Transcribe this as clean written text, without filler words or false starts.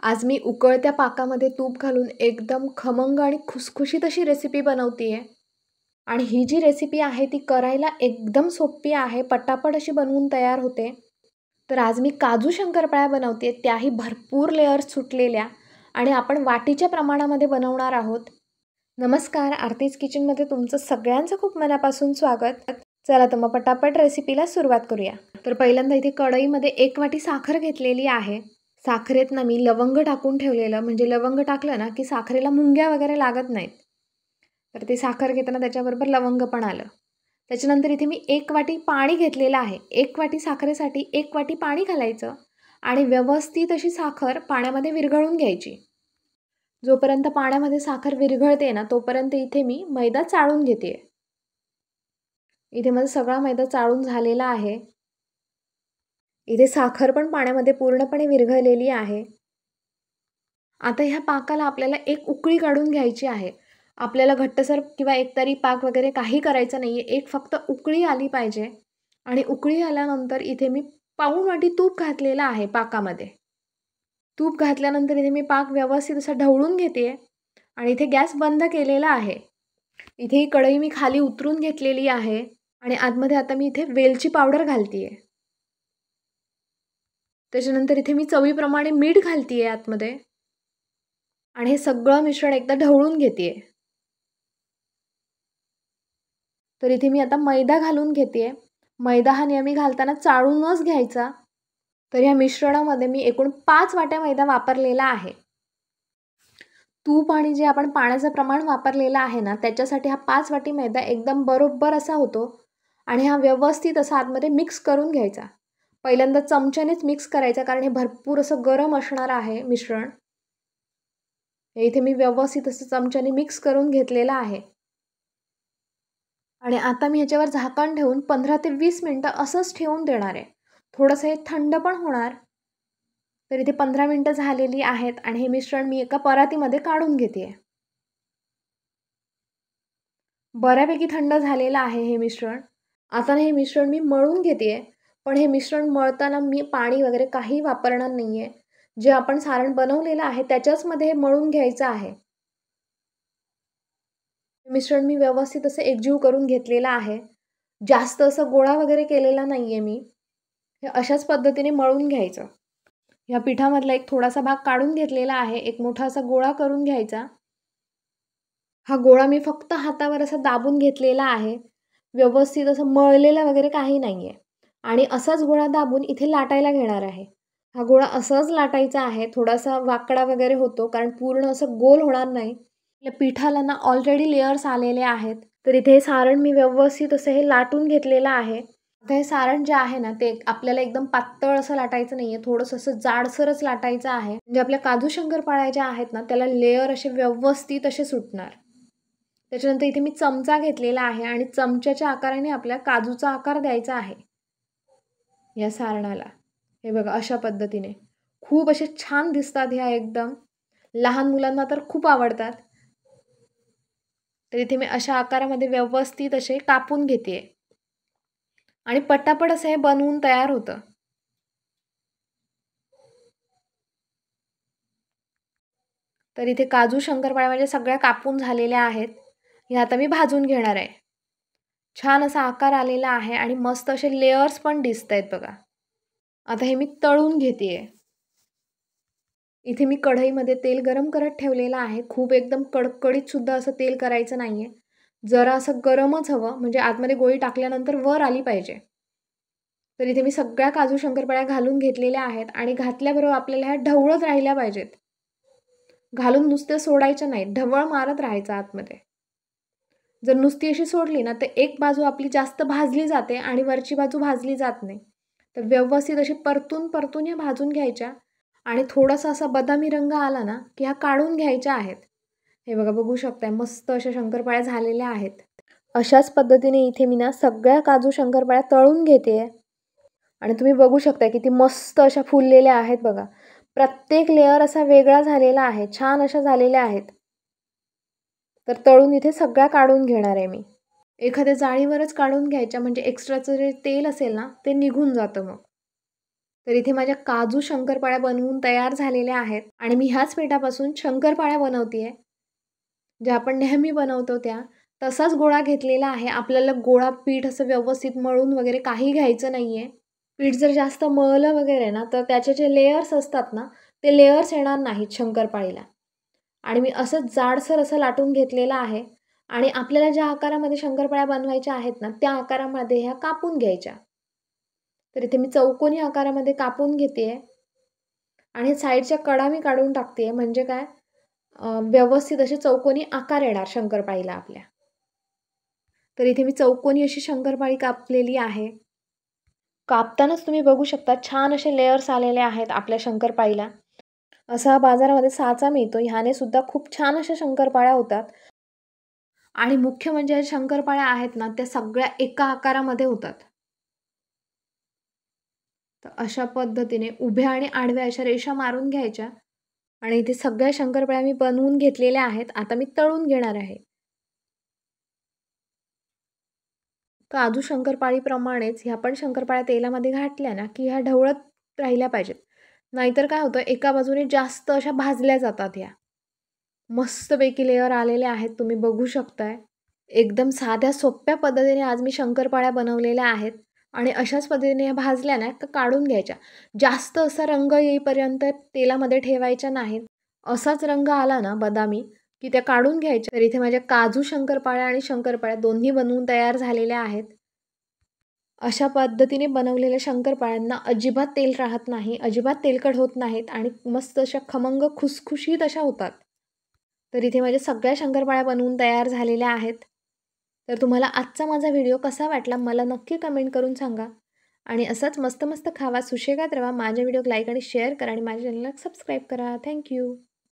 आज मी उकळत्या पाकामध्ये तूप घालून एकदम खमंग आणि खुसखुशीत अशी रेसिपी बनवते आहे. आणि ही जी रेसिपी आहे ती करायला एकदम सोपी आहे, पटापट अशी बनवून तयार होते. तर आज मी काजू शंकरपाळ्या बनवते, त्याही भरपूर लेयर्स सुटलेल्या, आणि आपण वाटीच्या प्रमाणामध्ये बनवणार आहोत. नमस्कार, आरतीज किचनमध्ये तुमचं सगळ्यांचं खूप मनापासून स्वागत. चला तर मग पटापट रेसिपीला सुरुवात करूया. तर पहिल्यांदा इथे कढईमध्ये 1 वाटी साखर घेतलेली आहे. साखरेत ना मी लवंग टाकून ठेवलेलं, म्हणजे लवंग टाकलं ना की साखरेला मुंग्या वगैरे लागत नाहीत. तर ते साखर घेताना त्याच्याबरोबर लवंग पण आलं. त्याच्यानंतर इथे मी 1 वाटी पाणी घेतलेलं आहे. 1 वाटी साखरेसाठी 1 वाटी पाणी घालायचं आणि व्यवस्थित अशी साखर पाण्यामध्ये विरघळून घ्यायची. जोपर्यंत पाण्यामध्ये साखर विरघळते ना तोपर्यंत इथे मी मैदा चाळून घेते. इथे माझा सगळा मैदा चाळून झालेला आहे. इथे साखर पण पाण्यामध्ये पूर्णपणे विरघळलेली आहे. आता ह्या पाकाला आपल्याला एक उकळी काढून घ्यायची आहे. आपल्याला घट्टसर किंवा एकतरी पाक वगैरे काही करायचं नाही आहे. एक फक्त उकळी आली पाहिजे. आणि उकळी आल्यानंतर इथे मी पाऊण वाटी तूप घातलेलं आहे पाकामध्ये. तूप घातल्यानंतर इथे मी पाक व्यवस्थित असा ढवळून घेते आणि इथे गॅस बंद केलेला आहे. इथे ही कढई मी खाली उतरून घेतलेली आहे आणि आतमध्ये आता मी इथे वेलची पावडर घालते आहे. त्याच्यानंतर इथे मी चवीप्रमाणे मीठ घालते आहे आतमध्ये आणि हे सगळं मिश्रण एकदा ढवळून घेते आहे. तर इथे मी आता मैदा घालून घेते आहे. मैदा हा नेहमी घालताना चाळूनच घ्यायचा. तर ह्या मिश्रणामध्ये मी एकूण 5 वाट्या मैदा वापरलेला आहे. तूप आणि जे आपण पाण्याचं प्रमाण वापरलेलं आहे ना त्याच्यासाठी हा 5 वाटी मैदा एकदम बरोबर असा होतो. आणि हा व्यवस्थित असा आतमध्ये मिक्स करून घ्यायचा. पहिल्यांदा चमच्यानेच मिक्स करायचा, कारण हे भरपूर असं गरम असणार आहे मिश्रण. इथे मी व्यवस्थित असं चमच्याने मिक्स करून घेतलेलं आहे. आणि आता मी ह्याच्यावर झाकण ठेवून 15 ते 20 मिनटं असंच ठेवून देणार आहे. थोडंसं हे थंड पण होणार. तर इथे 15 मिनटं झालेली आहेत आणि हे मिश्रण मी एका परातीमध्ये काढून घेते आहे. बऱ्यापैकी थंड झालेलं आहे हे मिश्रण. आता हे मिश्रण मी मळून घेते आहे. पण हे मिश्रण मळताना मी पाणी वगैरे काही वापरणार नाही आहे. जे आपण सारण बनवलेलं आहे त्याच्याचमध्ये हे मळून घ्यायचं आहे. मिश्रण मी व्यवस्थित असं एकजीव करून घेतलेलं आहे. जास्त असं गोळा वगैरे केलेला नाही आहे मी. हे अशाच पद्धतीने मळून घ्यायचं. ह्या पिठामधला एक थोडासा भाग काढून घेतलेला आहे. एक मोठा असा गोळा करून घ्यायचा. हा गोळा मी फक्त हातावर असा दाबून घेतलेला आहे. व्यवस्थित असं मळलेलं वगैरे काही नाही आहे. आणि असाच गोळा दाबून इथे लाटायला घेणार आहे. हा गोळा असाच लाटायचा आहे. थोडासा वाकडा वगैरे होतो कारण पूर्ण असं गोल होणार नाही. या पिठाला ना ऑलरेडी लेयर्स आलेले आहेत. तर इथे सारण मी व्यवस्थित असं हे लाटून घेतलेलं आहे. आता हे सारण जे आहे ना ते आपल्याला एकदम पातळ असं लाटायचं नाही आहे. थोडंसं असं जाडसरच लाटायचं आहे. म्हणजे आपल्या काजू शंकरपाळ्या ज्या आहेत ना त्याला लेयर असे व्यवस्थित असे सुटणार. त्याच्यानंतर इथे मी चमचा घेतलेला आहे आणि चमच्याच्या आकाराने आपल्या काजूचा आकार द्यायचा आहे या सारणाला. हे बघा अशा पद्धतीने खूप असे छान दिसतात ह्या एकदम. लहान मुलांना तर खूप आवडतात. तर इथे मी अशा आकारामध्ये व्यवस्थित असे कापून घेते आणि पटापट असं हे बनवून तयार होतं. तर इथे काजू शंकरपाळ्या म्हणजे सगळ्या कापून झालेल्या आहेत. हे आता मी भाजून घेणार आहे. छान असा आकार आलेला आहे आणि मस्त असे लेयर्स पण दिसत आहेत बघा. आता हे मी तळून घेते आहे. इथे मी कढईमध्ये तेल गरम करत ठेवलेलं आहे. खूप एकदम कडकडीत सुद्धा असं तेल करायचं नाही आहे. जरा असं गरमच हवं, म्हणजे आतमध्ये गोळी टाकल्यानंतर वर आली पाहिजे. तर इथे मी सगळ्या काजू शंकरपाळ्या घालून घेतलेल्या आहेत आणि घातल्याबरोबर आपल्याला ह्या ढवळत राहिल्या पाहिजेत. घालून नुसते सोडायच्या नाहीत, ढवळ मारत राहायचं आतमध्ये. जर नुसती अशी सोडली ना तर एक बाजू आपली जास्त भाजली जाते आणि वरची बाजू भाजली जात नाही. तर व्यवस्थित अशी परतून परतून ह्या भाजून घ्यायच्या आणि थोडासा असा बदामी रंग आला ना की ह्या काढून घ्यायच्या आहेत. हे बघा, बघू शकताय मस्त अशा शंकरपाळ्या झालेल्या आहेत. अशाच पद्धतीने इथे मी ना सगळ्या काजू शंकरपाळ्या तळून घेते आणि तुम्ही बघू शकता किती मस्त अशा फुललेल्या आहेत बघा. प्रत्येक लेअर असा वेगळा झालेला आहे. छान अशा झालेल्या आहेत. तर तळून इथे सगळ्या काढून घेणार आहे मी. एखाद्या जाळीवरच काढून घ्यायच्या, म्हणजे एक्स्ट्राचं जे तेल असेल ना ते निघून जातं मग. तर इथे माझ्या काजू शंकरपाळ्या बनवून तयार झालेल्या आहेत आणि मी ह्याच पिठापासून शंकरपाळ्या बनवते आहे. ज्या आपण नेहमी बनवतो त्या. तसाच गोळा घेतलेला आहे. आपल्याला गोळा पीठ असं व्यवस्थित मळून वगैरे काही घ्यायचं नाही आहे. पीठ जर जास्त मळलं वगैरे ना तर त्याचे जे लेयर्स असतात ना ते लेयर्स येणार नाहीत शंकरपाळीला. आणि मी असंच जाडसर असं लाटून घेतलेलं आहे आणि आपल्याला ज्या आकारामध्ये शंकरपाळ्या बनवायच्या आहेत ना त्या आकारामध्ये ह्या कापून घ्यायच्या. तर इथे मी चौकोनी आकारामध्ये कापून घेते आहे आणि साईडच्या कडा मी काढून टाकते आहे म्हणजे काय व्यवस्थित असे चौकोनी आकार येणार शंकरपाळीला आपल्या. तर इथे मी चौकोनी अशी शंकरपाळी कापलेली आहे. कापतानाच तुम्ही बघू शकता छान असे लेयर्स आलेले आहेत आपल्या शंकरपाळीला. असा बाजारामध्ये साचा मिळतो. ह्याने सुद्धा खूप छान अशा शंकरपाळ्या होतात. आणि मुख्य म्हणजे ह्या शंकरपाळ्या आहेत ना त्या सगळ्या एका आकारामध्ये होतात. तर अशा पद्धतीने उभ्या आणि आडव्या अशा रेषा मारून घ्यायच्या आणि इथे सगळ्या शंकरपाळ्या मी बनवून घेतलेल्या आहेत. आता मी तळून घेणार आहे. काजू शंकरपाळीप्रमाणेच ह्या पण शंकरपाळ्या तेलामध्ये घातल्या ना की ह्या ढवळत राहिल्या पाहिजेत. नाहीतर काय होतं एका बाजूने जास्त अशा भाजल्या जातात ह्या. मस्तपैकी लेयर आलेले आहेत तुम्ही बघू शकताय. एकदम साध्या सोप्या पद्धतीने आज मी शंकरपाळ्या बनवलेल्या आहेत आणि अशाच पद्धतीने ह्या भाजल्या ना तर काढून घ्यायच्या. जास्त असा रंग येईपर्यंत तेलामध्ये ठेवायच्या नाहीत. असाच रंग आला ना बदामी की त्या काढून घ्यायच्या. तर इथे माझ्या काजू शंकरपाळ्या आणि शंकरपाळ्या दोन्ही बनवून तयार झालेल्या आहेत. अशा पद्धतीने बनवलेल्या शंकरपाळ्यांना अजिबात तेल राहत नाही, अजिबात तेलकट होत नाहीत आणि मस्त अशा खमंग खुसखुशीत अशा होतात. तर इथे माझ्या सगळ्या शंकरपाळ्या बनवून तयार झालेल्या आहेत. तर तुम्हाला आजचा माझा व्हिडिओ कसा वाटला मला नक्की कमेंट करून सांगा. आणि असाच मस्त मस्त खावा, सुशेगात राहा. माझ्या व्हिडिओ लाईक आणि शेअर करा आणि माझ्या चॅनलला सबस्क्राईब करा. थँक्यू.